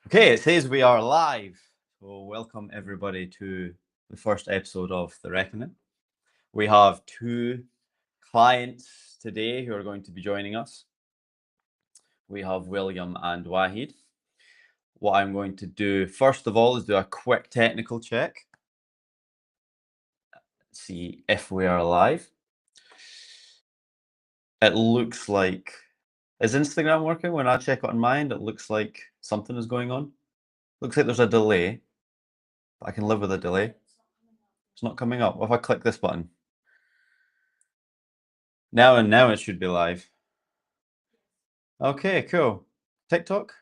Okay, it says we are live. So welcome everybody to the first episode of The Reckoning. We have two clients today who are going to be joining us. We have William and Wahid. What I'm going to do first of all is do a quick technical check. See if we are live. It looks like, is Instagram working? When I check it on mine, it looks like something is going on. Looks like there's a delay. I can live with a delay. It's not coming up. What if I click this button? Now it should be live. Okay, cool. TikTok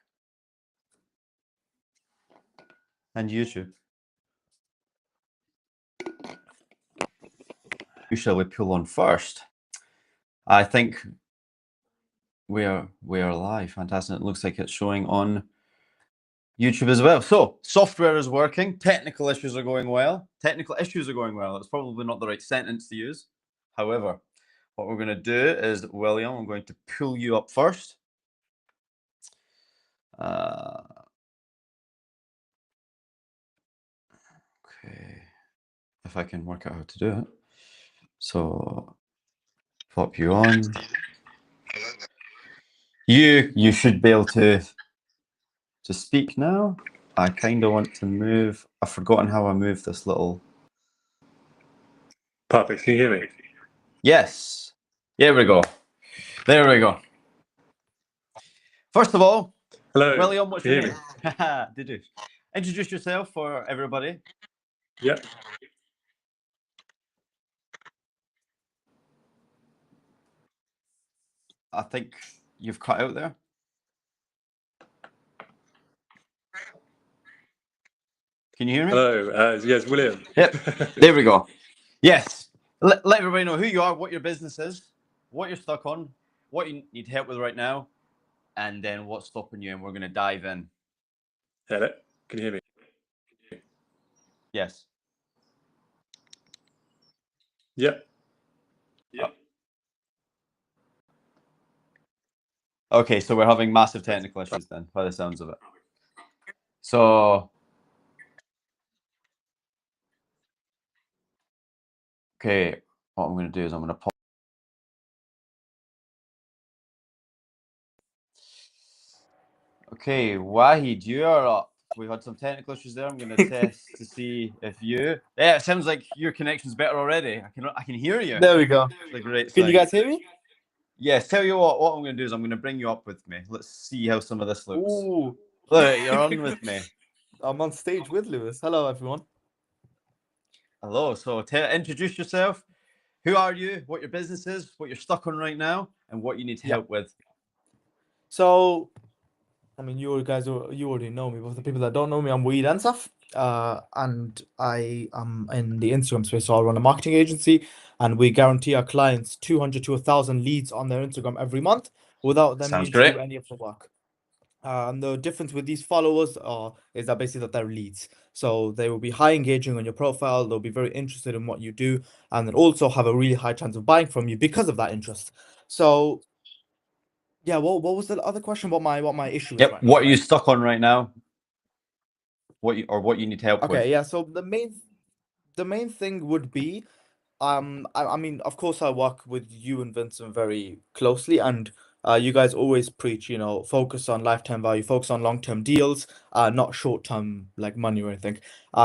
and YouTube. Who shall we pull on first? I think we are live. Fantastic. It looks like it's showing on YouTube as well. So software is working. Technical issues are going well. Technical issues are going well. It's probably not the right sentence to use. However, what we're going to do is, William, I'm going to pull you up first. Okay, if I can work out how to do it. So pop you on. You should be able to speak now. I kind of want to move. I've forgotten how I move this little. Perfect. Can you hear me? Yes. There we go. There we go. First of all, hello, William, what's your Can you name? hear Did you introduce yourself for everybody? Yeah. I think you've cut out there. Can you hear me? Hello. Yes, William. Yep. There we go. Yes. Let everybody know who you are, what your business is, what you're stuck on, what you need help with right now, and then what's stopping you, and we're going to dive in. Hello. Can you hear me? Yes. Yeah. Okay, so we're having massive technical issues then, by the sounds of it. So, okay, what I'm going to do is I'm going to pop. Okay, Wahid, you are up. We had some technical issues there. I'm going to test to see if you. Yeah, it sounds like your connection's better already. I can hear you. There we go. It's a great Can sign. you guys hear me? Yes. Tell you what I'm going to do is I'm going to bring you up with me. Let's see how some of this looks. Ooh, Look, you're on with me. I'm on stage with Lewis. Hello, everyone. Hello. So introduce yourself. Who are you? What your business is? What you're stuck on right now? And what you need help with. So, I mean, you already know me, but for the people that don't know me, I'm Wahid and stuff. And I am in the Instagram space. So I run a marketing agency, and we guarantee our clients 200 to 1,000 leads on their Instagram every month without them Sounds needing to great. do any of the work. And the difference with these followers is that basically that they're leads. So they will be high engaging on your profile. They'll be very interested in what you do, and then also have a really high chance of buying from you because of that interest. So, yeah, what was the other question? What my issue is Yep. right What now, are you right? stuck on right now? What you need help with? Okay, yeah. So the main thing would be, I mean, of course, I work with you and Vincent very closely, and you guys always preach, focus on lifetime value, focus on long-term deals, not short-term like money or anything.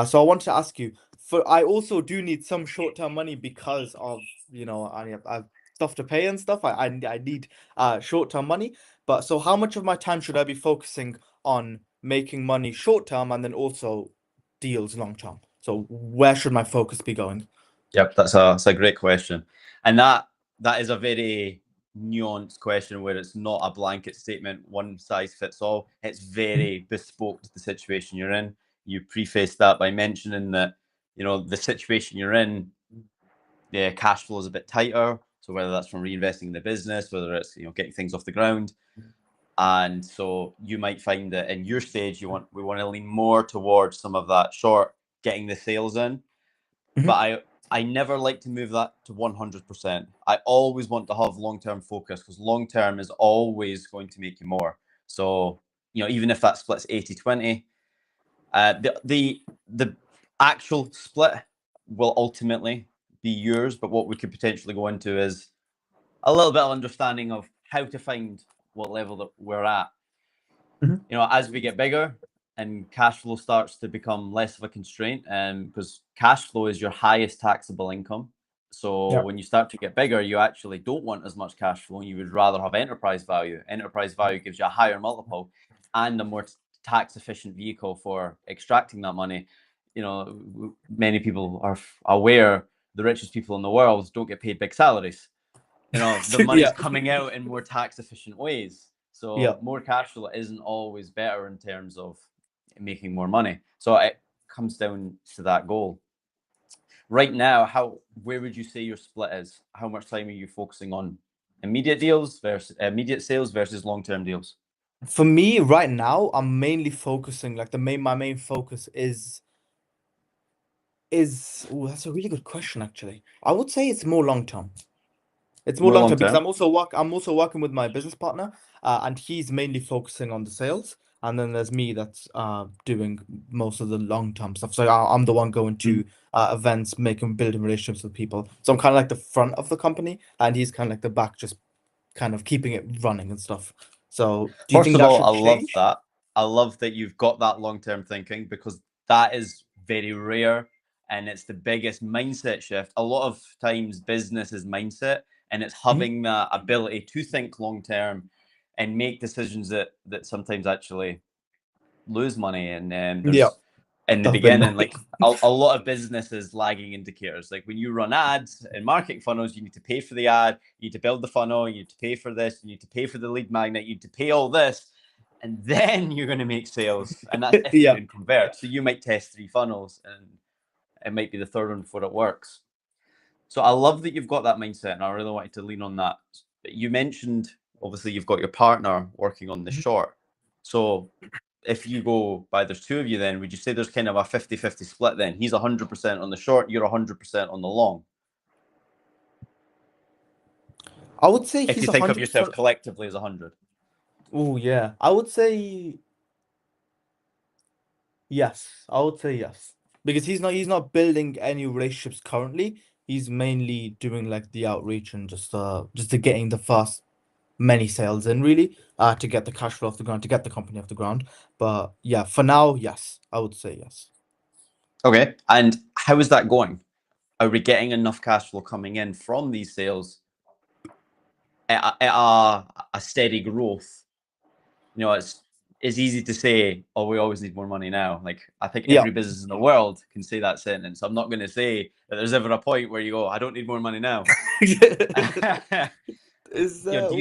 So I want to ask you, I also do need some short-term money because of, I have stuff to pay and stuff. I need short-term money. But so how much of my time should I be focusing on making money short-term and then also deals long-term? So where should my focus be going? Yep, that's a great question, and that is a very nuanced question where it's not a blanket statement, one size fits all. It's very bespoke to the situation you're in. You preface that by mentioning that the situation you're in, the cash flow is a bit tighter. So whether that's from reinvesting in the business, whether it's getting things off the ground, and so you might find that in your stage we want to lean more towards some of that short getting the sales in, but I never like to move that to 100%. I always want to have long-term focus because long-term is always going to make you more. So even if that split's 80-20, the actual split will ultimately be yours. But what we could potentially go into is a little bit of understanding of how to find what level that we're at. As we get bigger and cash flow starts to become less of a constraint, because cash flow is your highest taxable income. So when you start to get bigger, you actually don't want as much cash flow, and you would rather have enterprise value. Enterprise value gives you a higher multiple and a more tax efficient vehicle for extracting that money. Many people are aware the richest people in the world don't get paid big salaries. The money's coming out in more tax efficient ways. So more cash flow isn't always better in terms of making more money. So it comes down to that goal. Right now, where would you say your split is? How much time are you focusing on immediate deals versus immediate sales versus long-term deals? For me, right now, I'm mainly focusing, like my main focus is that's a really good question, actually. I would say it's more long term. It's more long term because I'm also working with my business partner, and he's mainly focusing on the sales, and then there's me that's doing most of the long term stuff. So I'm the one going to events, building relationships with people. So I'm kind of like the front of the company, and he's kind of like the back, just kind of keeping it running and stuff. So do you First think of that all, should I love change? that. I love that you've got that long-term thinking, because that is very rare and it's the biggest mindset shift. A lot of times business is mindset, and it's having that ability to think long-term and make decisions that sometimes actually lose money. And there's in the That's been beginning, like a lot of businesses lagging indicators. Like when you run ads and marketing funnels, you need to pay for the ad, you need to build the funnel, you need to pay for this, you need to pay for the lead magnet, you need to pay all this, and then you're going to make sales. And that's if you even convert. So you might test 3 funnels and it might be the third one before it works. So I love that you've got that mindset, and I really wanted to lean on that. You mentioned obviously you've got your partner working on the short. So if you go by there's 2 of you, then would you say there's kind of a 50-50 split then? He's 100% on the short, you're 100% on the long. I would say If he's you think of 100%. yourself collectively as 100. Oh yeah, I would say yes. I would say yes. Because he's not building any relationships currently. He's mainly doing like the outreach and just to getting the first many sales in, really, to get the cash flow off the ground, to get the company off the ground. But yeah, for now, yes, I would say yes. Okay. And how is that going? Are we getting enough cash flow coming in from these sales at a steady growth? It's easy to say, oh, we always need more money now. Like, I think every business in the world can say that sentence. I'm not going to say that there's ever a point where you go, I don't need more money now. Do you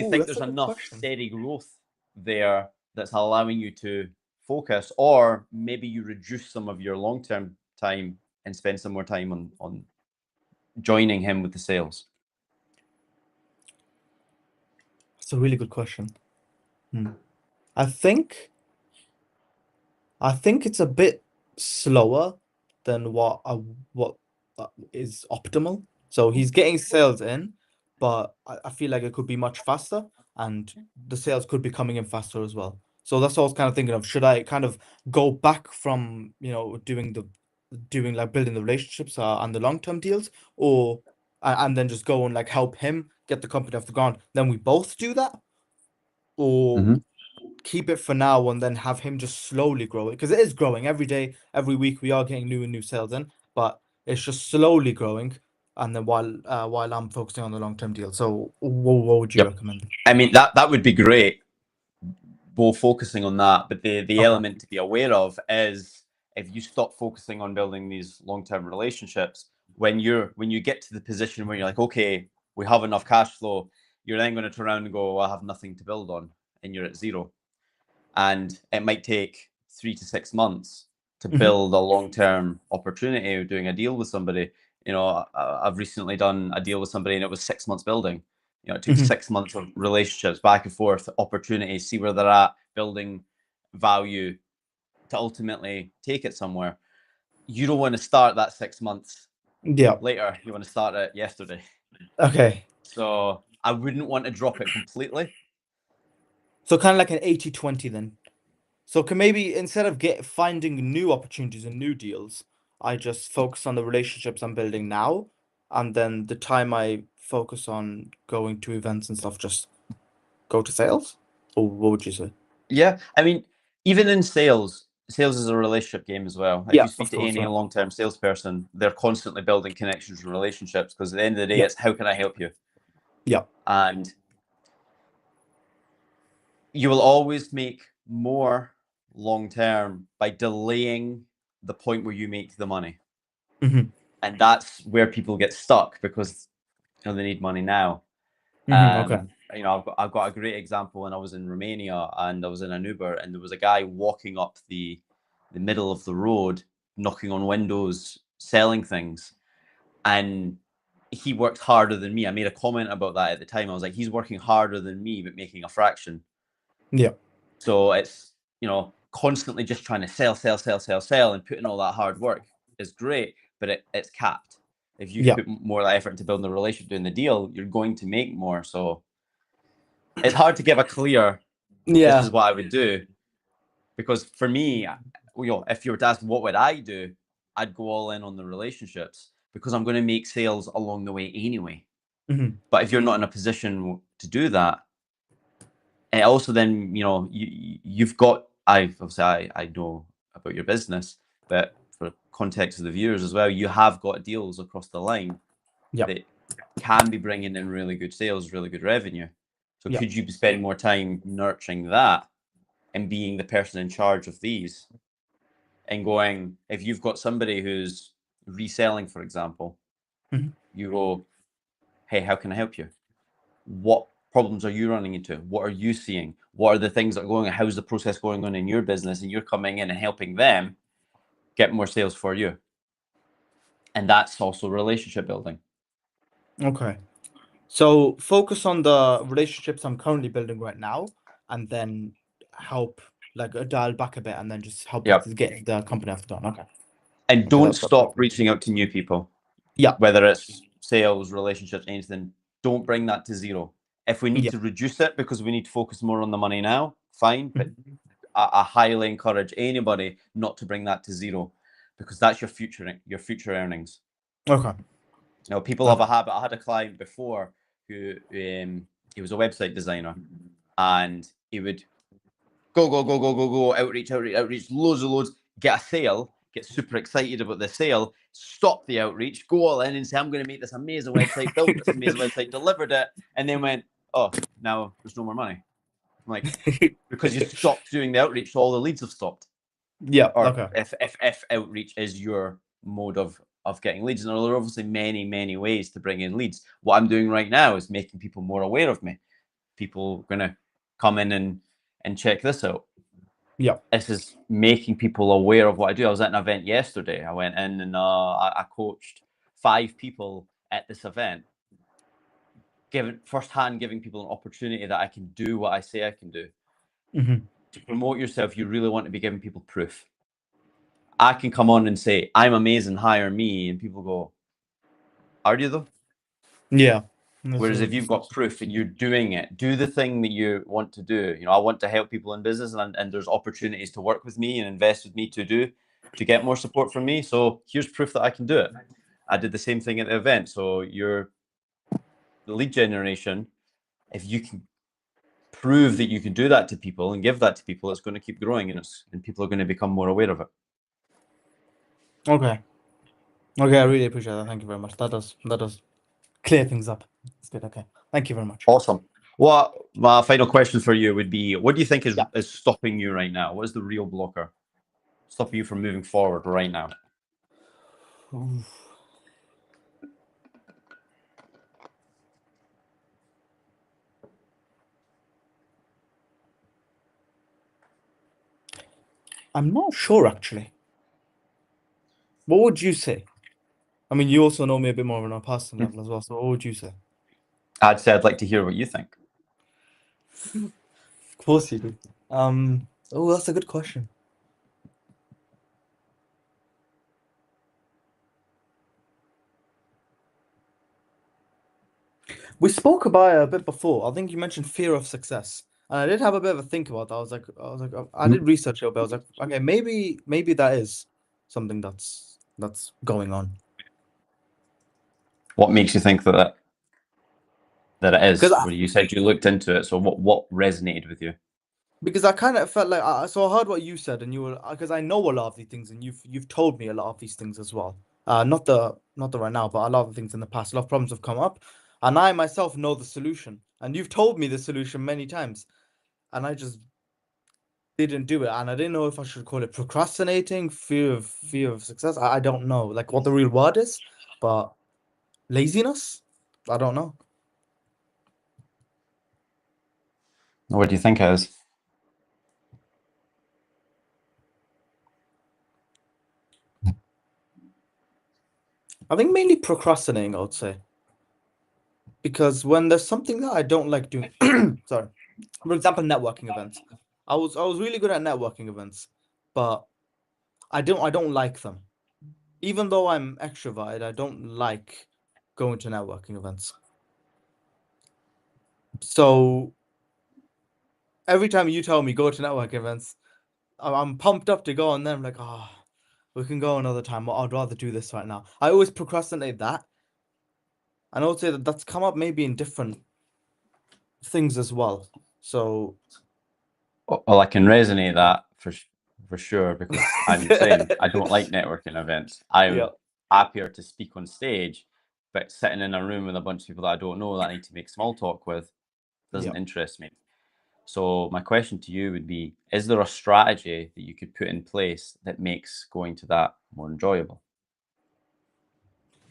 think there's enough steady growth there that's allowing you to focus, or maybe you reduce some of your long-term time and spend some more time on joining him with the sales? That's a really good question. I think it's a bit slower than what is optimal. So he's getting sales in, but I feel like it could be much faster, and the sales could be coming in faster as well. So that's what I was kind of thinking of. Should I kind of go back from, doing like building the relationships and the long-term deals, or and then just go and like help him get the company off the ground? Then we both do that, or keep it for now and then have him just slowly grow it, because it is growing every day, every week. We are getting new sales in, but it's just slowly growing. And then while I'm focusing on the long-term deal. So what would you recommend? I mean, that would be great, both focusing on that, but the element to be aware of is if you stop focusing on building these long-term relationships, when you get to the position where you're like, okay, we have enough cash flow, you're then going to turn around and go, well, I have nothing to build on, and you're at zero. And it might take 3 to 6 months to build a long-term opportunity of doing a deal with somebody. I've recently done a deal with somebody and it was 6 months building. It took 6 months of relationships, back and forth, opportunities, see where they're at, building value to ultimately take it somewhere. You don't want to start that 6 months later. You want to start it yesterday. Okay. So I wouldn't want to drop it completely. So kind of like an 80-20 then. So can maybe instead of finding new opportunities and new deals, I just focus on the relationships I'm building now, and then the time I focus on going to events and stuff, just go to sales? Or what would you say? Yeah, I mean, even in sales is a relationship game as well. If Yeah, you speak of to course, any yeah. long-term salesperson, they're constantly building connections and relationships, because at the end of the day, Yeah. it's how can I help you? Yeah. And you will always make more long-term by delaying the point where you make the money. Mm-hmm. And that's where people get stuck, because they need money now. Okay. I've got a great example. When I was in Romania and I was in an Uber, and there was a guy walking up the middle of the road, knocking on windows, selling things, and he worked harder than me. I made a comment about that at the time. I was like, he's working harder than me, but making a fraction. Yeah. So it's, constantly just trying to sell, and putting all that hard work is great, but it's capped. If you Yeah. put more of that effort into building the relationship, doing the deal, you're going to make more. So it's hard to give a clear, this is what I would do, because for me, if you were to ask what would I do, I'd go all in on the relationships, because I'm going to make sales along the way anyway. Mm-hmm. But if you're not in a position to do that, it also then, you've got, I know about your business, but for context of the viewers as well, you have got deals across the line Yeah. that can be bringing in really good sales, really good revenue. So Yeah. could you be spending more time nurturing that and being the person in charge of these, and going, if you've got somebody who's reselling, for example, Mhm. you go, hey, how can I help you? What problems are you running into? What are you seeing? What are the things that are going on? How's the process going on in your business? And you're coming in and helping them get more sales for you. And that's also relationship building. Okay. So focus on the relationships I'm currently building right now, and then help dial back a bit, and then just help Yep. with get the company after done. Okay. And Okay, don't that's stop reaching out to new people. Yeah. Whether it's sales, relationships, anything, don't bring that to zero. If we need Yeah. to reduce it because we need to focus more on the money now, fine. But Mhm. I highly encourage anybody not to bring that to zero, because that's your future earnings. Okay. People have a habit. I had a client before who he was a website designer, and he would go, outreach, loads, get a sale, get super excited about the sale, stop the outreach, go all in and say, I'm going to make this amazing website, built this amazing website, delivered it, and then went, oh, now there's no more money. I'm like, because you stopped doing the outreach, so all the leads have stopped. Yeah. Or Okay. if outreach is your mode of getting leads, and there are obviously many ways to bring in leads. What I'm doing right now is making people more aware of me. People are going to come in and check this out. Yeah. This is making people aware of what I do. I was at an event yesterday. I went in and I coached 5 people at this event, giving people an opportunity that I can do what I say I can do. Mm-hmm. To promote yourself, you really want to be giving people proof. I can come on and say, I'm amazing, hire me, and people go, are you though? Yeah. Whereas if you've got proof and you're doing it, do the thing that you want to do. I want to help people in business, and there's opportunities to work with me and invest with me to get more support from me. So here's proof that I can do it. I did the same thing at the event. So the lead generation, if you can prove that you can do that to people and give that to people, it's going to keep growing, and people are going to become more aware of it. Okay. Okay, I really appreciate that. Thank you very much. That does clear things up. It's good. Okay. Thank you very much. Awesome. Well, my final question for you would be, what do you think is Yeah. stopping you right now? What is the real blocker stopping you from moving forward right now? Oof. I'm not sure actually. What would you say? I mean, you also know me a bit more on a personal level as well. So what would you say? I'd say I'd like to hear what you think. Of course you do. Oh, that's a good question. We spoke about it a bit before. I think you mentioned fear of success. And I did have a bit of a think about that. I was like, I did research it, but I was like, okay, maybe that is something that's going on. What makes you think that it is? Because Well, you said you looked into it, so what resonated with you? because I kind of felt like so I heard what you said, and you were because I know a lot of these things, and you've told me a lot of these things as well. Not the right now, but a lot of things in the past. A lot of problems have come up, and I myself know the solution, and you've told me the solution many times, and I just didn't do it, and I didn't know if I should call it procrastinating, fear of success. I don't know like what the real word is, but laziness. I don't know. What do you think it is? I think mainly procrastinating, I would say. Because when there's something that I don't like doing, sorry, for example, networking events. I was really good at networking events, but I don't like them. Even though I'm extroverted, I don't like going to networking events. So every time you tell me go to networking events, I'm pumped up to go, and then I'm like, oh, we can go another time. I'd rather do this right now. I always procrastinate that. And I would say that that's come up maybe in different things as well. So Well, I can resonate that for sure because I'm the same. I don't like networking events. I'm yeah, happier to speak on stage, but sitting in a room with a bunch of people that I don't know that I need to make small talk with doesn't yeah. interest me. So my question to you would be, is there a strategy that you could put in place that makes going to that more enjoyable?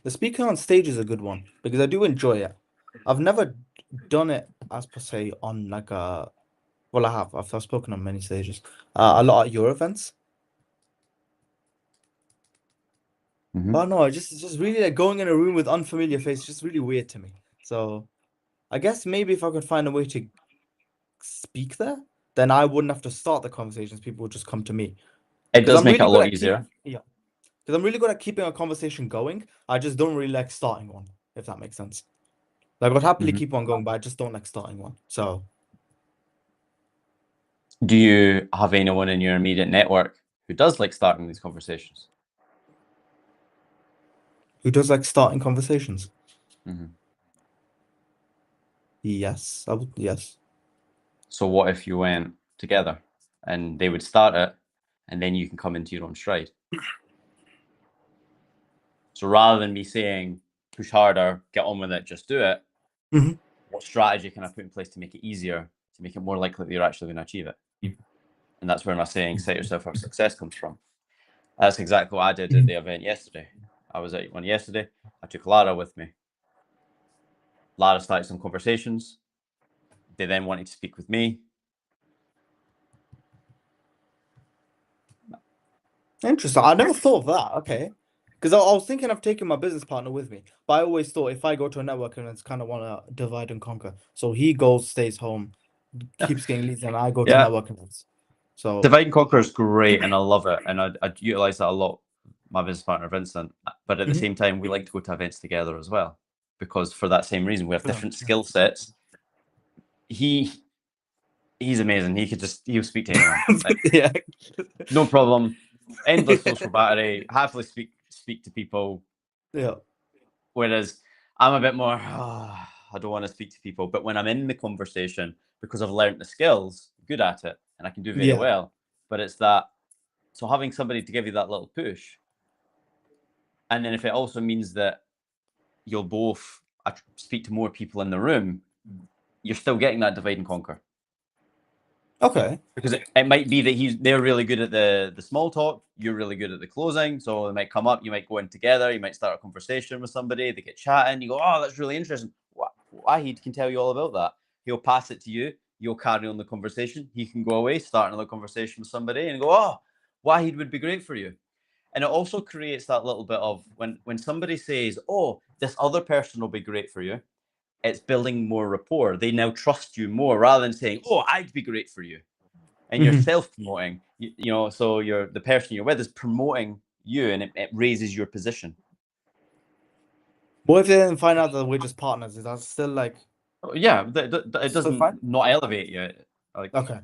The speaking on stage is a good one because I do enjoy it. I've never done it as per se on like a well, I have. I've spoken on many stages. A lot at your events. But no, it's just really like going in a room with unfamiliar faces, just really weird to me. So I guess maybe if I could find a way to speak there, then I wouldn't have to start the conversations. People would just come to me. It Because does I'm make it really a good lot at easier. because I'm really good at keeping a conversation going. I just don't really like starting one, if that makes sense. Like I'd happily keep on going, but I just don't like starting one. So Do you have anyone in your immediate network who does like starting these conversations? who does like starting conversations? Mhm. Yes, I would. Yes. So what if you went together and they would start it and then you can come into your own stride? So rather than me saying push harder, get on with it, just do it, Mhm. what strategy can I put in place to make it easier, to make it more likely that you're actually going to achieve it? And that's where my saying set yourself for success comes from. That's exactly what I did at the event yesterday. I was at one yesterday. I took Lara with me. Lara started some conversations. They then wanted to speak with me. Interesting. I never thought of that. Okay. Because I was thinking of taking my business partner with me, but I always thought if I go to a networking event, it's kind of want to divide and conquer. So he goes, stays home, keeps getting leads, and I go to Yeah, networking events. So divide and conquer is great, and I love it, and I utilize that a lot. My business partner Vincent, but at the Mhm. same time, we like to go to events together as well, because for that same reason, we have different skill sets. He he's amazing. He'll speak to anyone, like yeah, no problem. Endless social battery. Happily speak to people. yeah. Whereas I'm a bit more, I don't want to speak to people. But when I'm in the conversation, because I've learned the skills, good at it, and I can do very Yeah. well. But it's that, so having somebody to give you that little push. And then if it also means that you'll both speak to more people in the room, you're still getting that divide and conquer. Okay. Because it might be that they're really good at the small talk, you're really good at the closing. So they might come up, you might go in together, you might start a conversation with somebody, they get chatting, you go, oh, that's really interesting. Wahid can tell you all about that. He'll pass it to you, you'll carry on the conversation, he can go away, start another conversation with somebody and go, oh, Wahid would be great for you. And it also creates that little bit of when somebody says, oh, this other person will be great for you, it's building more rapport. They now trust you more rather than saying, oh, I'd be great for you. And you're Mhm. self-promoting, so the person you're with is promoting you, and it raises your position. What if they then find out that we're just partners? Is that still like Yeah, it still doesn't fine? not elevate you. Like, Okay.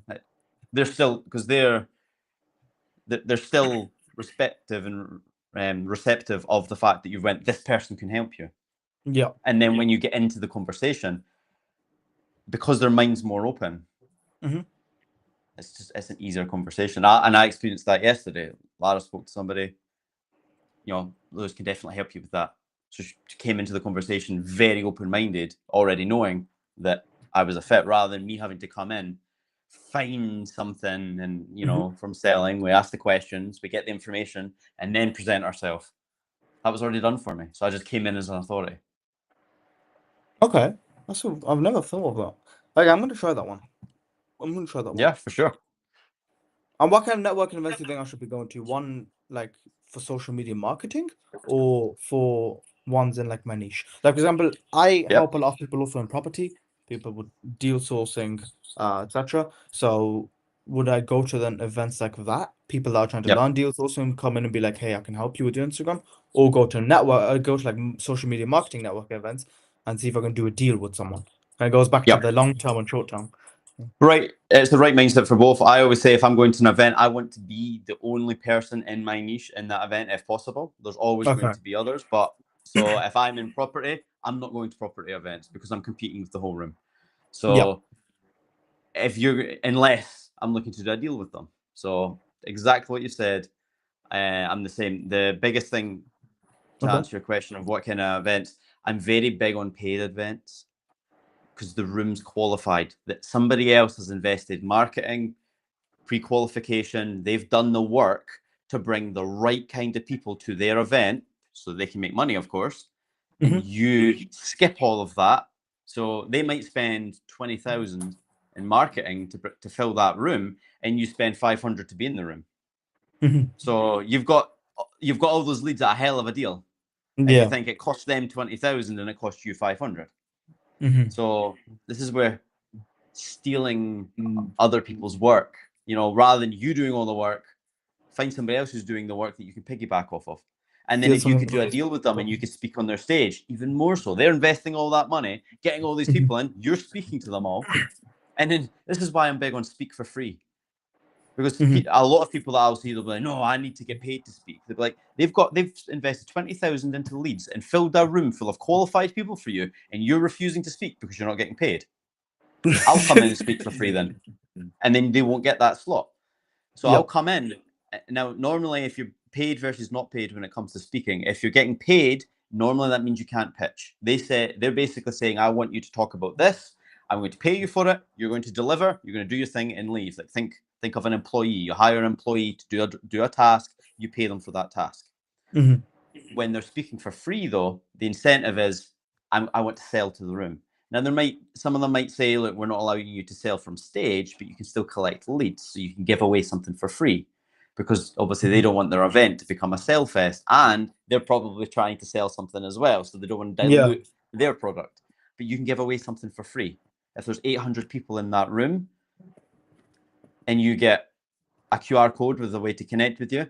they're still, because they're still respective and receptive of the fact that you went, this person can help you. Yeah. And then when you get into the conversation, because their mind's more open, it's an easier conversation. I experienced that yesterday. Lara spoke to somebody, Lewis can definitely help you with that. So she came into the conversation very open-minded, already knowing that I was a fit, rather than me having to come in, find something, and from selling, we ask the questions, we get the information, and then present ourselves. That was already done for me. So I just came in as an authority. Okay. I've never thought of that. Like, I'm gonna try that one. Yeah, for sure. And what kind of networking events do you think I should be going to? One, like, for social media marketing, or for ones in, like, my niche? Like, for example, I help a lot of people also in property, people with deal sourcing, etc. So would I go to then events like that? People that are trying to learn deal sourcing come in and be like, hey, I can help you with your Instagram, or go to like social media marketing network events and see if I can do a deal with someone. And it goes back to the long term and short term. Right. It's the right mindset for both. I always say if I'm going to an event, I want to be the only person in my niche in that event if possible. There's always going to be others. So if I'm in property, I'm not going to property events because I'm competing with the whole room. So unless I'm looking to do a deal with them. So exactly what you said. I'm the same. The biggest thing to answer your question of what kind of events, I'm very big on paid events, because the room's qualified, that somebody else has invested marketing, pre-qualification, they've done the work to bring the right kind of people to their event so they can make money, of course, and you skip all of that. So they might spend 20,000 in marketing to fill that room, and you spend 500 to be in the room. So you've got all those leads at a hell of a deal. And you think it costs them 20,000 and it costs you 500. So this is where stealing other people's work, rather than you doing all the work, find somebody else who's doing the work that you can piggyback off of. And then if you could do a deal with them and you could speak on their stage, even more so, they're investing all that money, getting all these people in, you're speaking to them all. And then this is why I'm big on speak for free. Because a lot of people that I'll see, they'll be like, no, I need to get paid to speak. They'll be like, they've invested 20,000 into leads and filled a room full of qualified people for you, and you're refusing to speak because you're not getting paid. I'll come in and speak for free then. And then they won't get that slot. So I'll come in. Now, normally, if you're paid versus not paid when it comes to speaking, if you're getting paid, normally that means you can't pitch. They're basically saying, I want you to talk about this. I'm going to pay you for it. You're going to deliver. You're going to do your thing and leave. Like think of an employee. You hire an employee to do a task. You pay them for that task. When they're speaking for free, though, the incentive is, I want to sell to the room. Now, some of them might say, look, we're not allowing you to sell from stage, but you can still collect leads, so you can give away something for free, because obviously they don't want their event to become a sell fest, and they're probably trying to sell something as well, so they don't want to dilute their product. But you can give away something for free. If there's 800 people in that room, and you get a QR code with a way to connect with you,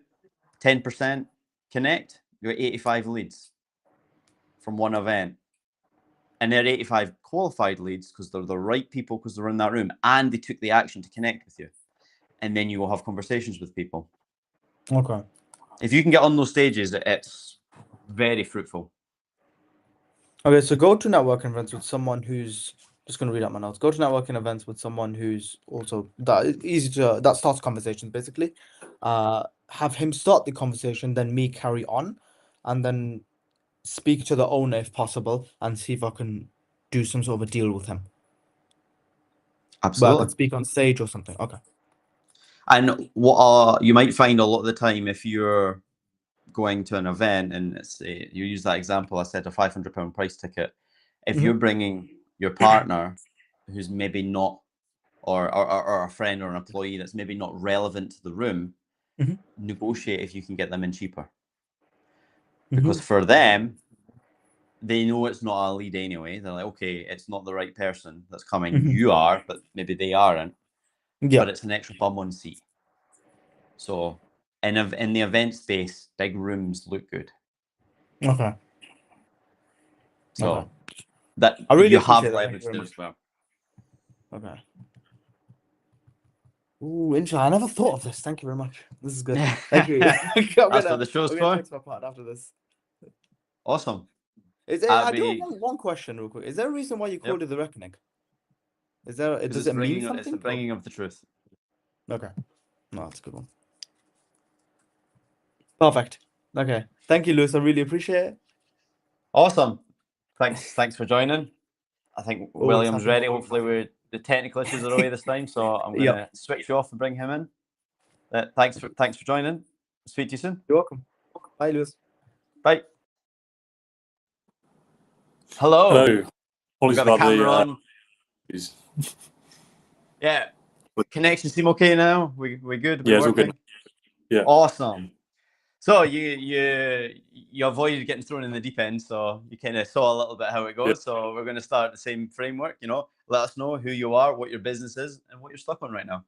10% connect, you get 85 leads from one event. And they're 85 qualified leads because they're the right people, because they're in that room and they took the action to connect with you. And then you will have conversations with people. Okay. If you can get on those stages, it's very fruitful. Okay, so go to networking events with someone who's just going to read out my notes. Go to networking events with someone who's also that starts conversations basically. Have him start the conversation, then me carry on, and then speak to the owner if possible and see if I can do some sort of a deal with him. Absolutely. Where I can speak on stage or something. Okay. And what you might find a lot of the time, if you're going to an event and say you use that example, I said a £500 price ticket. If you're bringing your partner, who's maybe not, or a friend or an employee that's maybe not relevant to the room, negotiate if you can get them in cheaper. Because for them, they know it's not a lead anyway. They're like, okay, it's not the right person that's coming. You are, but maybe they aren't. But it's an extra bum on seat. So in the event space, big rooms look good. Okay. So that I really you have appreciate that. leverage there as well. Okay. Ooh, interesting. I never thought of this. Thank you very much. This is good. Thank you. That's what the show's I'm gonna for. text my partner after this. Awesome. Is there, That'd I do be have one question real quick. Is there a reason why you called it the reckoning? Is there, because does it's it mean it's something? the bringing of the truth. Okay. No, that's a good one. Perfect. Okay. Thank you, Lewis. I really appreciate it. Awesome. Thanks for joining. I think Always William's happy. ready. Hopefully, the technical issues are away this time. So I'm going to switch you off and bring him in. Thanks for joining. Speak to you soon. You're welcome. Bye, Lewis. Bye. Hello. Hello. We've got the camera on. Yeah. Connection seem okay now? We good? Yeah, it's all good. Yeah. Awesome. So you avoided getting thrown in the deep end, so you kind of saw a little bit how it goes. Yeah. So we're going to start the same framework. Let us know who you are, what your business is, and what you're stuck on right now.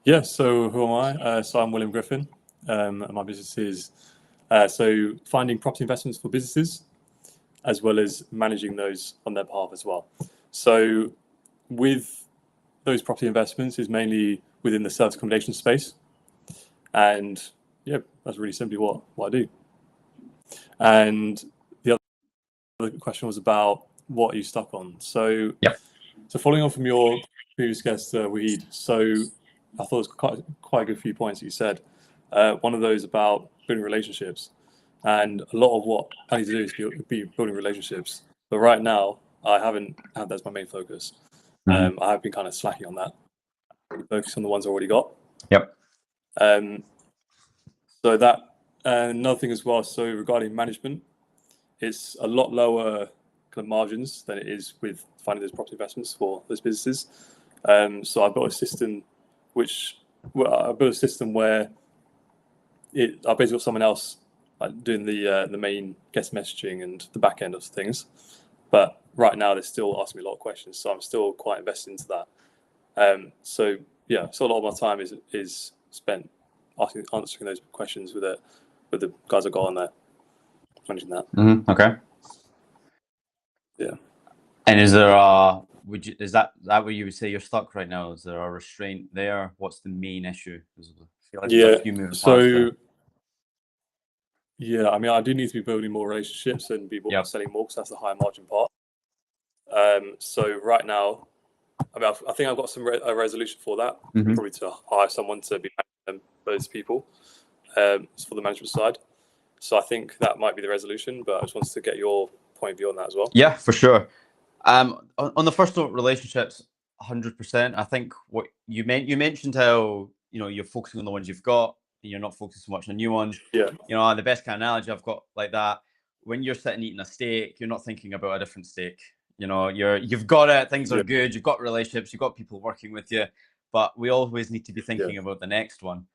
Yeah. So who am I? So I'm William Griffin. And my business is so finding property investments for businesses, as well as managing those on their behalf as well. So with those property investments is mainly within the service accommodation space, and yeah, that's really simply what I do. And the other question was about what are you stuck on. So So following on from your previous guest, Wahid, so I thought it was quite a good few points that you said. One of those about building relationships, and a lot of what I need to do is be building relationships. But right now, I haven't had that as my main focus. I have been kind of slacking on that, focus on the ones I already got. Yep. So that another thing as well. So regarding management, it's a lot lower kind of margins than it is with finding those property investments for those businesses. So I've got a system where I basically got someone else doing the main guest messaging and the back end of things. But right now they're still asking me a lot of questions, so I'm still quite invested into that. So a lot of my time is spent answering those questions with the guys I got on there, managing that. Okay. Yeah. And is there is that where you would say you're stuck right now? Is there a restraint there? What's the main issue? I feel like there's a few moving parts there. Yeah, I mean, I do need to be building more relationships and be selling more because that's the higher margin part. So right now, I mean, I think I've got a resolution for that, probably to hire someone to be managing those people for the management side. So I think that might be the resolution, but I just wanted to get your point of view on that as well. Yeah, for sure. On the first note, relationships, 100%. I think what you mentioned how you're focusing on the ones you've got and you're not focusing so much on new ones. Yeah. The best kind of analogy I've got like that, when you're sitting eating a steak, you're not thinking about a different steak. You've got it. Things are good. You've got relationships. You've got people working with you, but we always need to be thinking about the next one,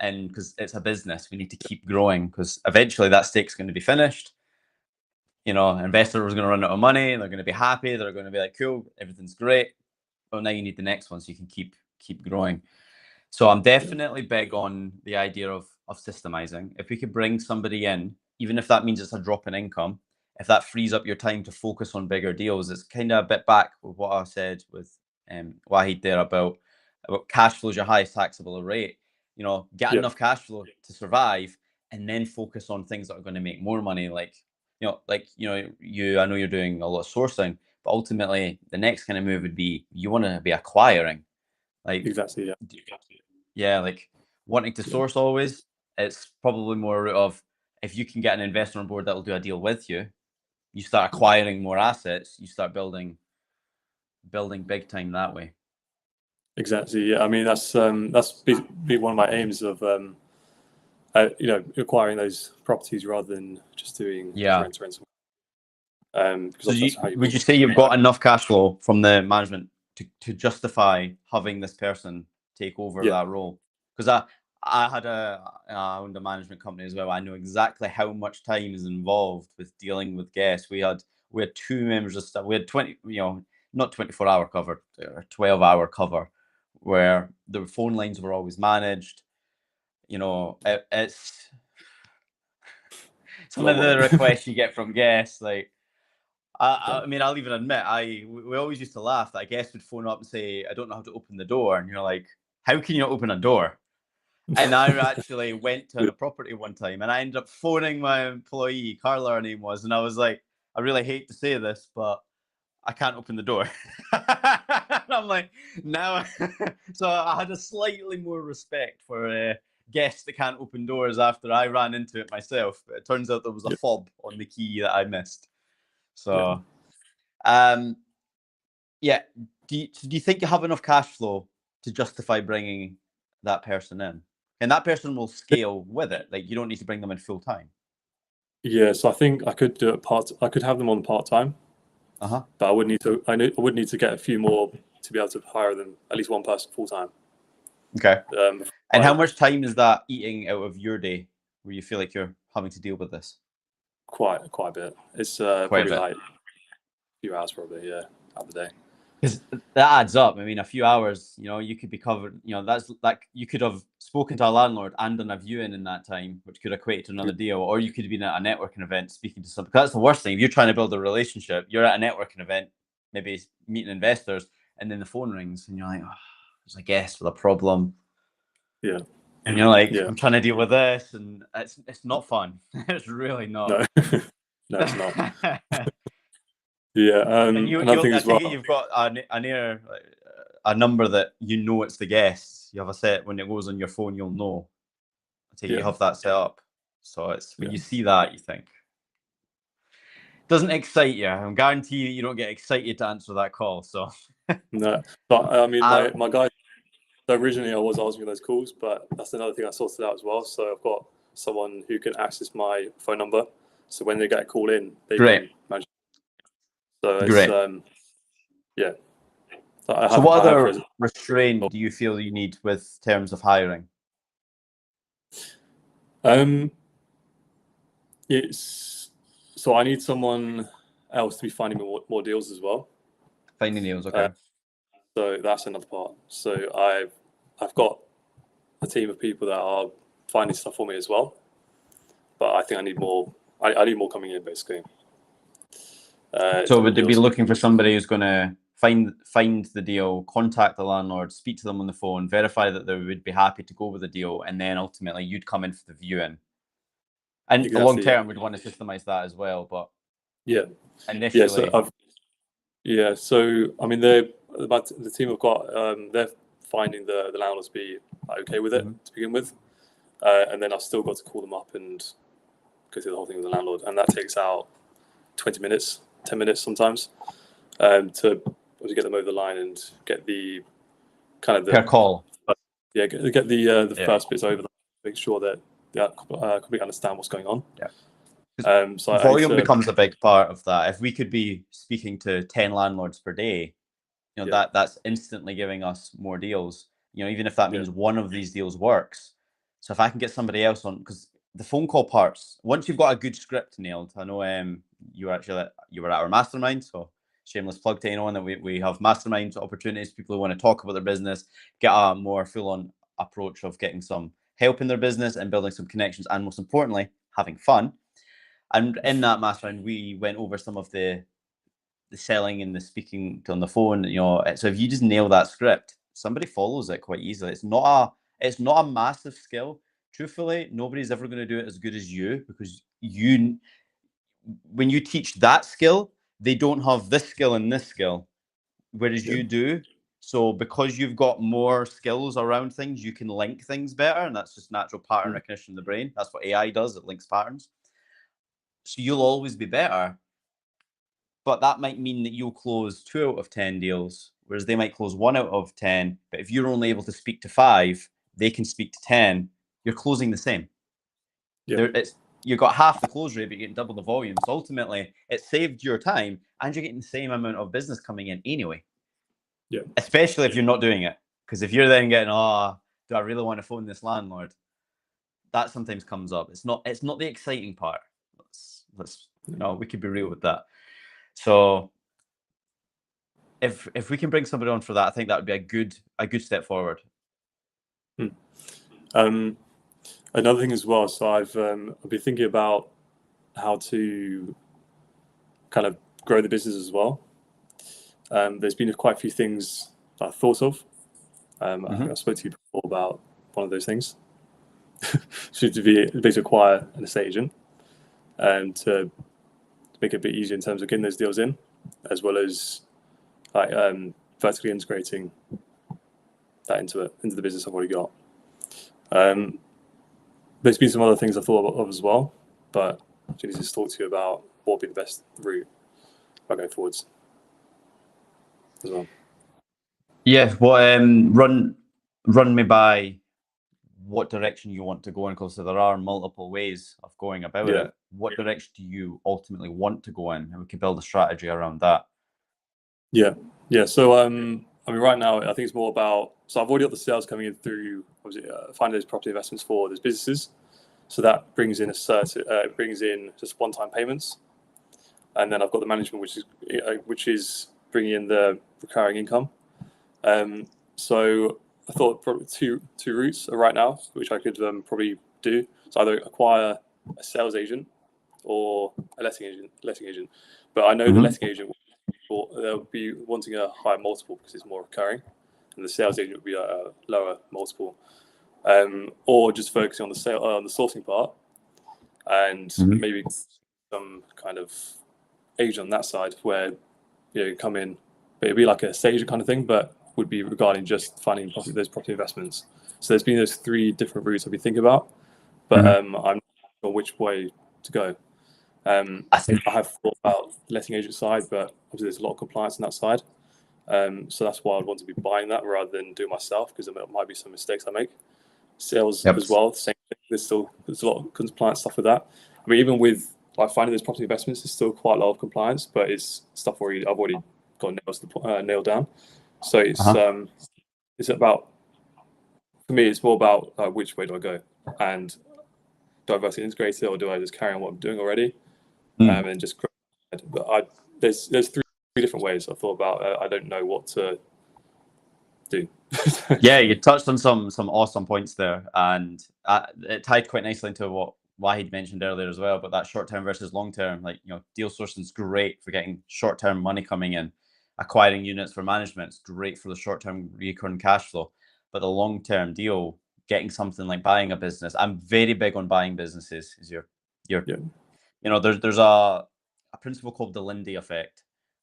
and because it's a business, we need to keep growing because eventually that steak's going to be finished. Investors are going to run out of money. They're going to be happy. They're going to be like, cool, everything's great. Well, now you need the next one so you can keep growing. So I'm definitely big on the idea of systemizing. If we could bring somebody in, even if that means it's a drop in income, if that frees up your time to focus on bigger deals, it's kind of a bit back with what I said with Wahid there about cash flow is your highest taxable rate. Get enough cash flow to survive and then focus on things that are going to make more money. I know you're doing a lot of sourcing, but ultimately the next kind of move would be you want to be acquiring. Exactly. Yeah, like wanting to source always. It's probably more a route of if you can get an investor on board that will do a deal with you, you start acquiring more assets, you start building big time that way. Exactly. Yeah. I mean, that's be one of my aims of acquiring those properties rather than just doing rent. So would you say you've got enough cash flow from the management to justify having this person take over that role? Because I owned a management company as well. I know exactly how much time is involved with dealing with guests. We had 2 members of staff. We had 20, not 24-hour cover, or 12-hour cover, where the phone lines were always managed. It's some of the requests you get from guests, like I mean, I'll even admit, we always used to laugh that a guest would phone up and say, "I don't know how to open the door," and you're like, "How can you not open a door?" And I actually went to a property one time, and I ended up phoning my employee, Carla, her name was, and I was like, "I really hate to say this, but I can't open the door." And I'm like, now, so I had a slightly more respect for guests that can't open doors after I ran into it myself. But it turns out there was a fob on the key that I missed. So, yeah. Do you think you have enough cash flow to justify bringing that person in? And that person will scale with it. Like, you don't need to bring them in full time. Yeah, so I think I could do it I could have them on part time, Uh-huh. but I would need to. I would need to get a few more to be able to hire them, at least one person full time. Okay. And how much time is that eating out of your day, where you feel like you're having to deal with this? Quite a bit. It's probably like a few hours, probably, yeah, out of the day. Because that adds up. I mean, a few hours, you could be covered. That's like you could have spoken to a landlord and done a viewing in that time, which could equate to another deal. Or you could have been at a networking event speaking to somebody. That's the worst thing. If you're trying to build a relationship, you're at a networking event, maybe meeting investors, and then the phone rings, and you're like, "Oh, there's a guest with a problem." Yeah. And you're like, I'm trying to deal with this, and it's not fun. It's really not. No, no, it's not. Yeah, and another thing I as well. think you've got a number that it's the guests. You have a set when it goes on your phone, you'll know. I think you have that set up. So it's when you see that, you think. Doesn't excite you. I'm guarantee you don't get excited to answer that call. So No, but I mean, my guy. So originally, I was answering those calls, but that's another thing I sorted out as well. So I've got someone who can access my phone number. So when they get a call in, they can manage. So it's yeah. So what other restraint do you feel you need with terms of hiring? It's so I need someone else to be finding more deals as well. Finding deals, okay. So that's another part. So I've got a team of people that are finding stuff for me as well, but I think I need more. I need more coming in, basically. So would they be looking for somebody who's going to find the deal, contact the landlord, speak to them on the phone, verify that they would be happy to go with the deal, and then ultimately you'd come in for the viewing? And exactly, long term, we'd want to systemize that as well. But initially, So I mean, the team have got they're finding the landlords be okay with it to begin with, and then I've still got to call them up and go through the whole thing with the landlord, and that takes out 20 minutes, 10 minutes sometimes, to get them over the line and get the kind of per call. Yeah, get the first bits over, make sure that they completely understand what's going on. Yeah. So volume becomes a big part of that. If we could be speaking to 10 landlords per day, that's instantly giving us more deals. Even if that means one of these deals works. So if I can get somebody else on, because the phone call parts, once you've got a good script nailed, I know you were at our mastermind, so shameless plug to anyone that we have mastermind opportunities, people who want to talk about their business, get a more full-on approach of getting some help in their business and building some connections, and most importantly, having fun. And in that mastermind, we went over some of the selling and the speaking on the phone. So if you just nail that script, somebody follows it quite easily. It's not a massive skill. Truthfully, nobody's ever going to do it as good as you, because when you teach that skill, they don't have this skill and this skill, whereas you do. So because you've got more skills around things, you can link things better, and that's just natural pattern recognition in the brain. That's what AI does. It links patterns. So you'll always be better, but that might mean that you'll close 2 out of 10 deals, whereas they might close 1 out of 10. But if you're only able to speak to 5, they can speak to 10. You're closing the same. You've got half the close rate, but you're getting double the volume. So ultimately, it saved your time, and you're getting the same amount of business coming in anyway. Yeah. Especially if you're not doing it, because if you're then getting, do I really want to phone this landlord? That sometimes comes up. It's not the exciting part. We could be real with that. So if we can bring somebody on for that, I think that would be a good step forward. Another thing as well. So I've been thinking about how to kind of grow the business as well. There's been quite a few things that I thought of. I think I spoke to you before about one of those things. Should be basically acquire an estate agent, and to make it a bit easier in terms of getting those deals in, as well as like vertically integrating that into the business I've already got. There's been some other things I thought of as well, but I need to just talk to you about what would be the best route by going forwards as well. Yeah, well, run me by what direction you want to go in, because there are multiple ways of going about it. What direction do you ultimately want to go in, and we can build a strategy around that. Yeah. So I mean, right now I think it's more about. So I've already got the sales coming in through obviously finding those property investments for those businesses. So that brings in just one-time payments, and then I've got the management, which is bringing in the recurring income. So I thought probably two routes right now, which I could probably do. So either acquire a sales agent or a letting agent. But I know the letting agent they'll be wanting a higher multiple because it's more recurring, and the sales agent would be a lower multiple. Or just focusing on the sourcing part, and maybe some kind of agent on that side where come in, but it'd be like a stage kind of thing, but would be regarding just finding those property investments. So there's been those three different routes I've been thinking about, but I'm not sure which way to go. I have thought about the letting agent side, but obviously there's a lot of compliance on that side. So that's why I'd want to be buying that rather than do it myself, because there might be some mistakes I make. Sales as well, same thing. There's a lot of compliance stuff with that. I mean, even with like finding those property investments, there's still quite a lot of compliance, but it's stuff I've already got nailed down. So it's about, for me, it's more about which way do I go, and do I vertically integrate it, or do I just carry on what I'm doing already, and just grow? But there's three different ways I thought about. I don't know what to do. Yeah, you touched on some awesome points there, and it tied quite nicely into what Wahid mentioned earlier as well, but that short-term versus long-term. Like, deal sourcing is great for getting short-term money coming in. Acquiring units for management is great for the short-term recurring cash flow, but the long-term deal, getting something like buying a business. I'm very big on buying businesses. Is there's a principle called the Lindy effect,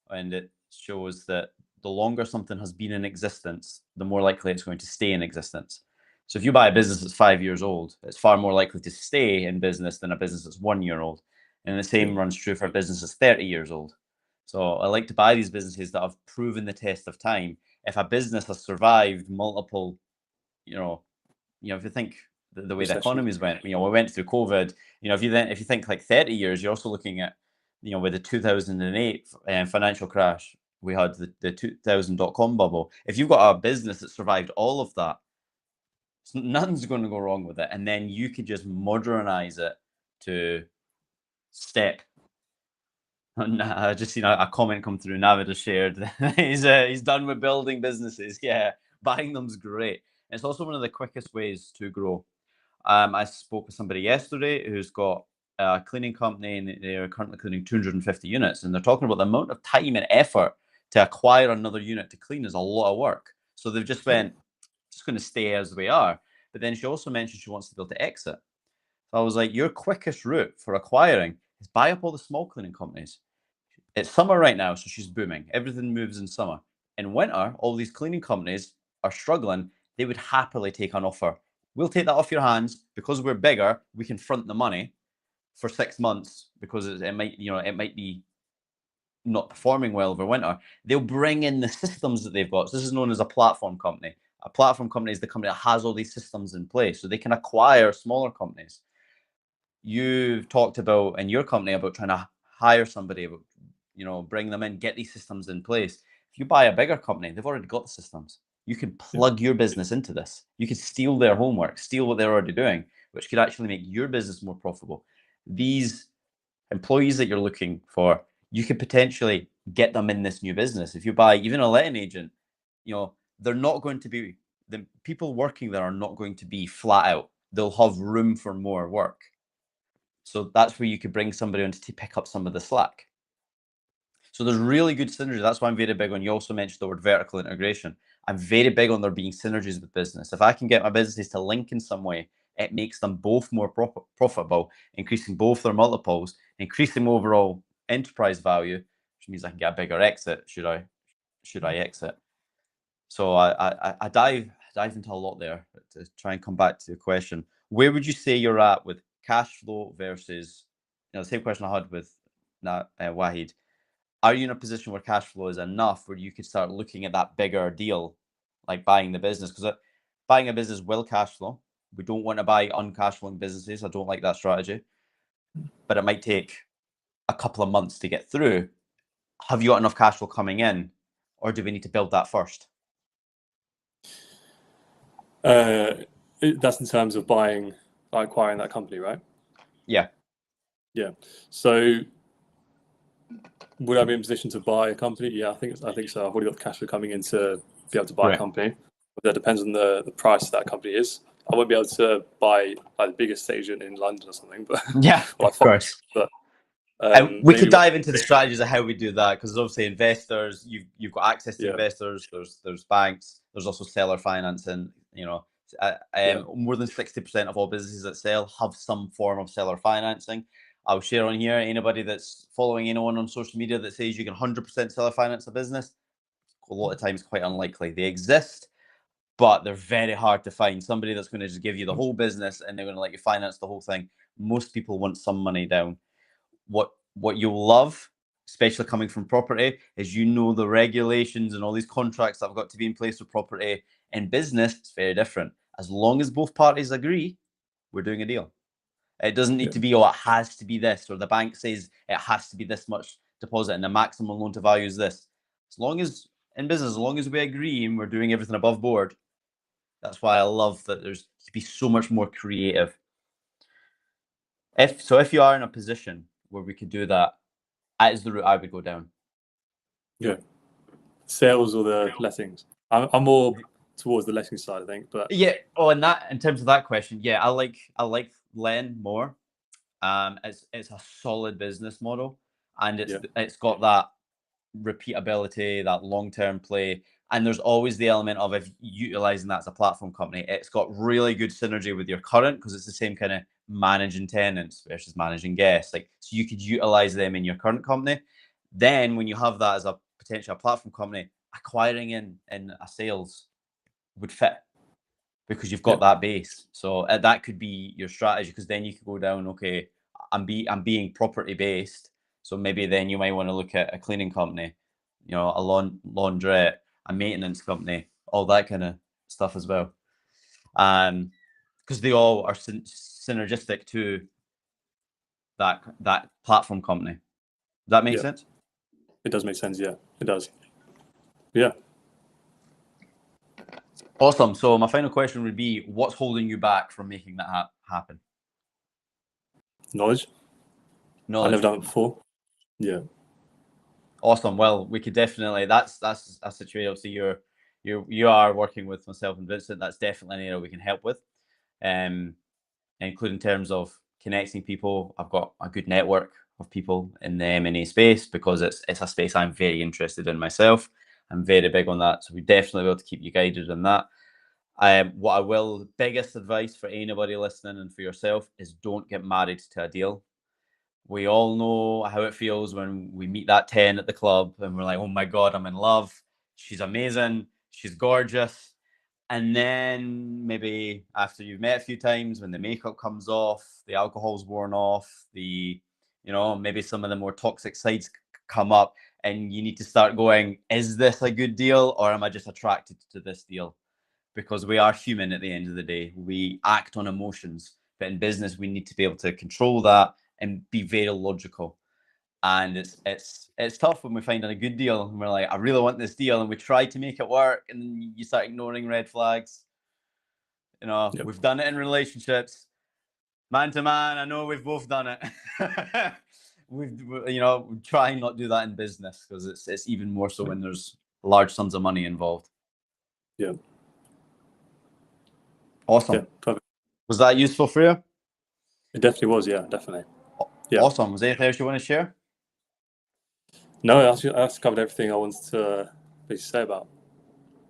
and it shows that the longer something has been in existence, the more likely it's going to stay in existence. So if you buy a business that's 5 years old, it's far more likely to stay in business than a business that's 1 year old. And the same runs true for a business that's 30 years old. So I like to buy these businesses that have proven the test of time. If a business has survived multiple, if you think the way the economies went, we went through COVID. If you think like 30 years, you're also looking at, with the 2008 financial crash, we had the 2000 .com bubble. If you've got a business that survived all of that, nothing's going to go wrong with it. And then you could just modernize it to step. I just seen a comment come through. Navid has shared he's done with building businesses. Yeah, buying them's great. It's also one of the quickest ways to grow. I spoke with somebody yesterday who's got a cleaning company, and they're currently cleaning 250 units, and they're talking about the amount of time and effort to acquire another unit to clean is a lot of work. So they've just going to stay as we are. But then she also mentioned she wants to be able to exit. So I was like, your quickest route for acquiring is buy up all the small cleaning companies. It's summer right now, so she's booming. Everything moves in summer. In winter, all these cleaning companies are struggling. They would happily take an offer. We'll take that off your hands because we're bigger. We can front the money for 6 months because it might be not performing well over winter. They'll bring in the systems that they've got. So this is known as a platform company. A platform company is the company that has all these systems in place, so they can acquire smaller companies. You've talked about in your company about trying to hire somebody, bring them in, get these systems in place. If you buy a bigger company, they've already got the systems. You can plug your business into this. You could steal their homework, steal what they're already doing, which could actually make your business more profitable. These employees that you're looking for, you could potentially get them in this new business. If you buy even a letting agent, they're not going to be, the people working there are not going to be flat out. They'll have room for more work. So that's where you could bring somebody on to pick up some of the slack. So there's really good synergy. That's why I'm very big on, you also mentioned the word vertical integration. I'm very big on there being synergies with business. If I can get my businesses to link in some way, it makes them both more profitable, increasing both their multiples, increasing overall enterprise value, which means I can get a bigger exit should I exit. So I dive into a lot there to try and come back to the question. Where would you say you're at with cash flow versus, the same question I had with Wahid. Are you in a position where cash flow is enough where you could start looking at that bigger deal, like buying the business? Because buying a business will cash flow. We don't want to buy uncash flowing businesses. I don't like that strategy. But it might take a couple of months to get through. Have you got enough cash flow coming in, or do we need to build that first? That's in terms of acquiring that company, right? Yeah. Yeah. So would I be in position to buy a company? Yeah, I think so. I've already got the cash flow coming in to be able to buy a company. But that depends on the price that company is. I won't be able to buy like the biggest agent in London or something, but yeah, of course. But we could dive into the strategies of how we do that, because obviously investors, you've got access to investors. There's banks. There's also seller financing. More than 60% of all businesses that sell have some form of seller financing. I'll share on here, anybody that's following anyone on social media that says you can 100% seller finance a business, a lot of times quite unlikely. They exist, but they're very hard to find. Somebody that's going to just give you the whole business and they're going to let you finance the whole thing. Most people want some money down. What you'll love, especially coming from property, is the regulations and all these contracts that have got to be in place with property. In business, it's very different. As long as both parties agree, we're doing a deal. It doesn't need to be, it has to be this, or the bank says it has to be this much deposit and the maximum loan to value is this. As long as we agree and we're doing everything above board, that's why I love that there's to be so much more creative. If you are in a position where we could do that, that is the route I would go down. Yeah. Sales or the lettings? I'm more towards the letting side, I think. But yeah, in terms of that question, yeah, I like Len more. It's a solid business model, and it's got that repeatability, that long-term play, and there's always the element of, if utilizing that as a platform company, it's got really good synergy with your current, because it's the same kind of managing tenants versus managing guests. Like, so you could utilize them in your current company. Then when you have that as a potential platform company, acquiring in a sales would fit, because you've got that base. So that could be your strategy, because then you could go down, okay, I'm being property based, so maybe then you might want to look at a cleaning company, a laundrette, a maintenance company, all that kind of stuff as well, because they all are synergistic to that platform company. Does that make sense? It does make sense. Yeah, it does. Yeah. Awesome. So my final question would be, what's holding you back from making that happen? Knowledge. I've never done it before. Yeah. Awesome. Well, we could definitely, that's a situation. Obviously, you are working with myself and Vincent. That's definitely an area we can help with, including in terms of connecting people. I've got a good network of people in the M&A space, because it's a space I'm very interested in myself. I'm very big on that, so we definitely will to keep you guided on that. Biggest advice for anybody listening and for yourself is, don't get married to a deal. We all know how it feels when we meet that 10 at the club and we're like, oh my God, I'm in love. She's amazing. She's gorgeous. And then maybe after you've met a few times, when the makeup comes off, the alcohol's worn off, maybe some of the more toxic sides come up, and you need to start going, is this a good deal, or am I just attracted to this deal? Because we are human at the end of the day. We act on emotions, but in business, we need to be able to control that and be very logical. And it's tough when we find a good deal and we're like, I really want this deal, and we try to make it work, and then you start ignoring red flags. We've done it in relationships, man to man. I know we've both done it. we try and not do that in business, because it's even more so when there's large sums of money involved. Yeah. Awesome. Yeah, perfect. Was that useful for you? It definitely was. Yeah, definitely. Yeah. Awesome. Was there anything else you want to share? No, that's covered everything I wanted to basically say about.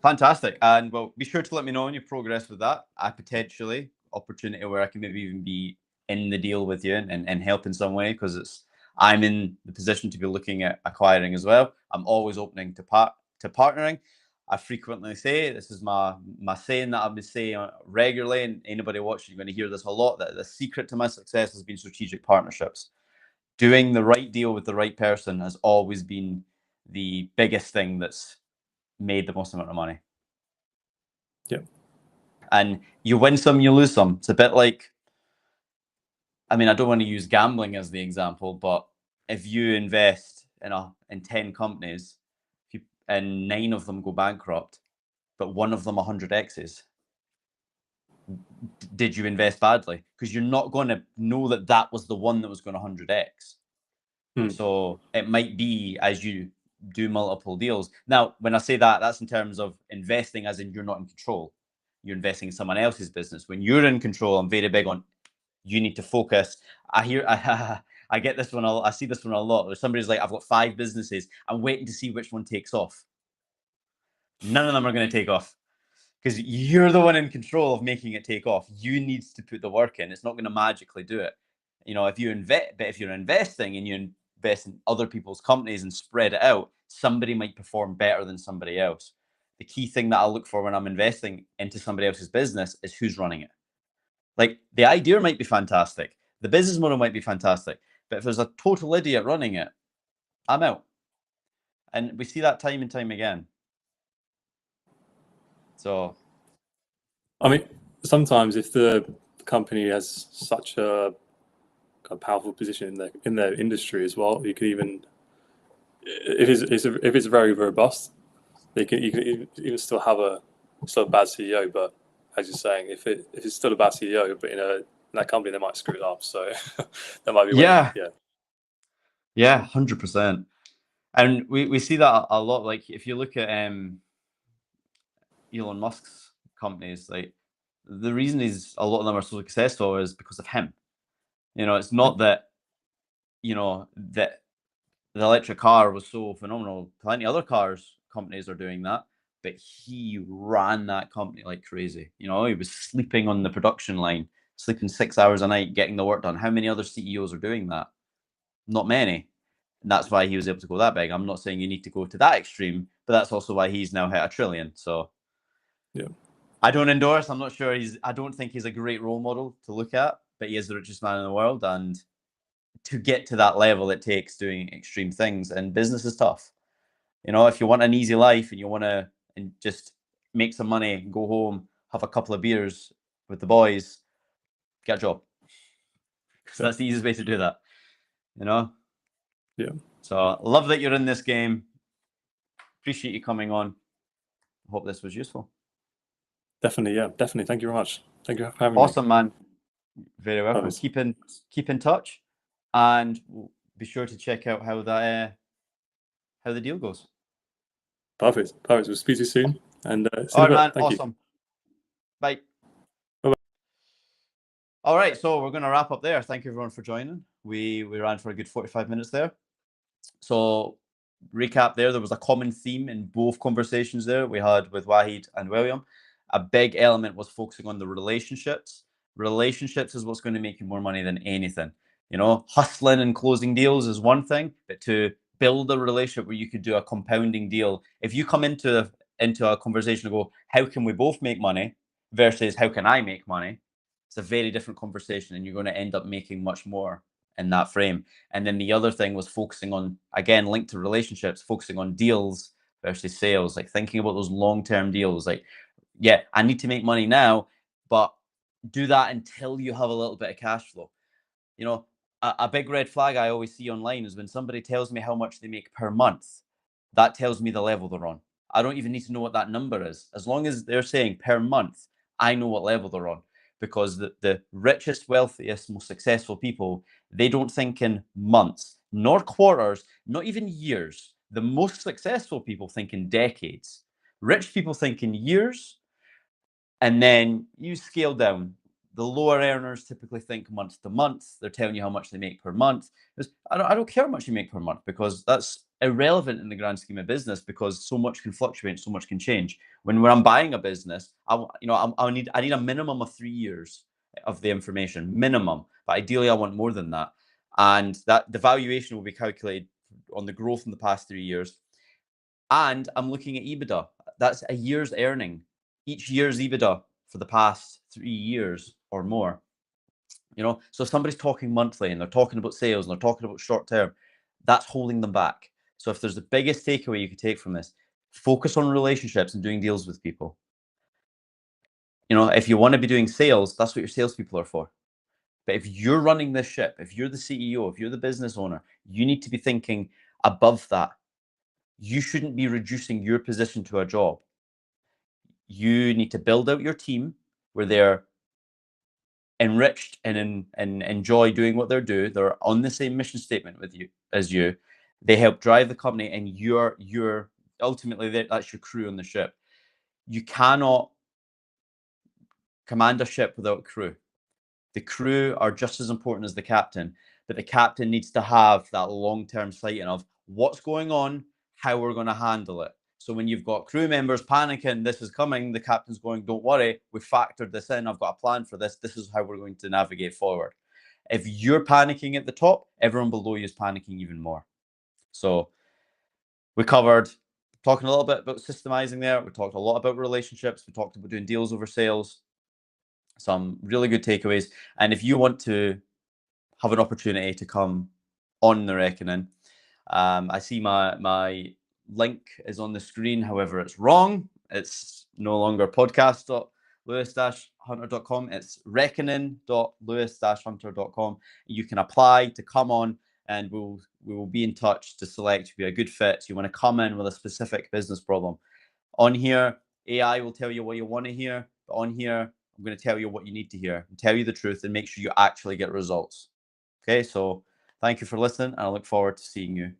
Fantastic. And well, be sure to let me know when you progress with that. I potentially opportunity where I can maybe even be in the deal with you and help in some way, because I'm in the position to be looking at acquiring as well. I'm always opening to partnering. I frequently say, this is my saying that I've been saying regularly, and anybody watching, you're going to hear this a lot, that the secret to my success has been strategic partnerships. Doing the right deal with the right person has always been the biggest thing that's made the most amount of money. Yeah. And you win some, you lose some. It's a bit like, I mean, I don't want to use gambling as the example, but if you invest in 10 companies, and 9 of them go bankrupt, but one of them 100x's, did you invest badly? Because you're not going to know that that was the one that was going to 100x. So it might be as you do multiple deals. Now, when I say that, that's in terms of investing, as in you're not in control. You're investing in someone else's business. When you're in control, I'm very big on, you need to focus. I get this one. I see this one a lot. Where somebody's like, I've got 5 businesses. I'm waiting to see which one takes off. None of them are going to take off, because you're the one in control of making it take off. You need to put the work in. It's not going to magically do it. If you invest, but if you're investing and you invest in other people's companies and spread it out, somebody might perform better than somebody else. The key thing that I look for when I'm investing into somebody else's business is who's running it. Like, the idea might be fantastic, the business model might be fantastic, but if there's a total idiot running it, I'm out. And we see that time and time again. So, I mean, sometimes if the company has such a powerful position in their industry as well, you could even, if it's very robust, you can even still have a bad CEO. But as you're saying, if it's still a bad CEO, but in that company, they might screw it up. So that might be yeah, 100%. And we see that a lot. Like, if you look at Elon Musk's companies, like, the reason a lot of them are so successful is because of him. It's not that that the electric car was so phenomenal. Plenty other companies are doing that, but he ran that company like crazy. He was sleeping on the production line, sleeping 6 hours a night, getting the work done. How many other CEOs are doing that? Not many. And that's why he was able to go that big. I'm not saying you need to go to that extreme, but that's also why he's now hit $1 trillion. So yeah, I don't endorse. I'm not sure I don't think he's a great role model to look at, but he is the richest man in the world. And to get to that level, it takes doing extreme things, and business is tough. If you want an easy life and you want to just make some money, go home, have a couple of beers with the boys, get a job. So that's the easiest way to do that. Yeah. So I love that you're in this game. Appreciate you coming on. Hope this was useful. Definitely, yeah, definitely. Thank you very much. Thank you for having me. Awesome, man. Very welcome. Perfect. Keep in touch, and be sure to check out how the deal goes. Perfect. We'll speak to you soon. And all right, man. Thank Awesome. You. Bye. Bye-bye. All right, so we're going to wrap up there. Thank you everyone for joining. We ran for a good 45 minutes there. So recap there was a common theme in both conversations there we had with Wahid and William. A big element was focusing on the relationships. Relationships is what's going to make you more money than anything. Hustling and closing deals is one thing, but to build a relationship where you could do a compounding deal, if you come into a conversation and go, how can we both make money, versus how can I make money, it's a very different conversation, and you're going to end up making much more in that frame. And then the other thing was focusing on, again, linked to relationships, focusing on deals versus sales, like thinking about those long-term deals. Like, yeah, I need to make money now, but do that until you have a little bit of cash flow. A big red flag I always see online is when somebody tells me how much they make per month. That tells me the level they're on. I don't even need to know what that number is. As long as they're saying per month, I know what level they're on. Because the richest, wealthiest, most successful people, they don't think in months, nor quarters, not even years. The most successful people think in decades. Rich people think in years, and then you scale down. The lower earners typically think month to month. They're telling you how much they make per month. I don't care how much you make per month, because that's irrelevant in the grand scheme of business because so much can fluctuate, so much can change. When I'm buying a business, I need a minimum of 3 years of the information, minimum. But ideally, I want more than that, and that the valuation will be calculated on the growth in the past 3 years. And I'm looking at EBITDA. That's a year's earning, each year's EBITDA for the past 3 years or more. So if somebody's talking monthly and they're talking about sales and they're talking about short term, that's holding them back. So if there's the biggest takeaway you could take from this, focus on relationships and doing deals with people. If you want to be doing sales, that's what your salespeople are for. But if you're running this ship, if you're the CEO, if you're the business owner, you need to be thinking above that. You shouldn't be reducing your position to a job. You need to build out your team where they're enriched and enjoy doing what they're doing. They're on the same mission statement with you as you. They help drive the company, and you're ultimately that's your crew on the ship. You cannot command a ship without crew. The crew are just as important as the captain, but the captain needs to have that long-term sighting of what's going on, how we're going to handle it. So when you've got crew members panicking, this is coming, the captain's going, don't worry, we factored this in, I've got a plan for this, this is how we're going to navigate forward. If you're panicking at the top, everyone below you is panicking even more. So we covered talking a little bit about systemizing there, we talked a lot about relationships, we talked about doing deals over sales, some really good takeaways. And if you want to have an opportunity to come on the reckoning, I see my link is on the screen. However, it's wrong. It's no longer podcast.lewis-hunter.com. It's reckoning.lewis-hunter.com. You can apply to come on, and we will be in touch to select you be a good fit. So you want to come in with a specific business problem. On here, AI will tell you what you want to hear. But on here, I'm going to tell you what you need to hear and tell you the truth and make sure you actually get results. Okay, so thank you for listening, and I look forward to seeing you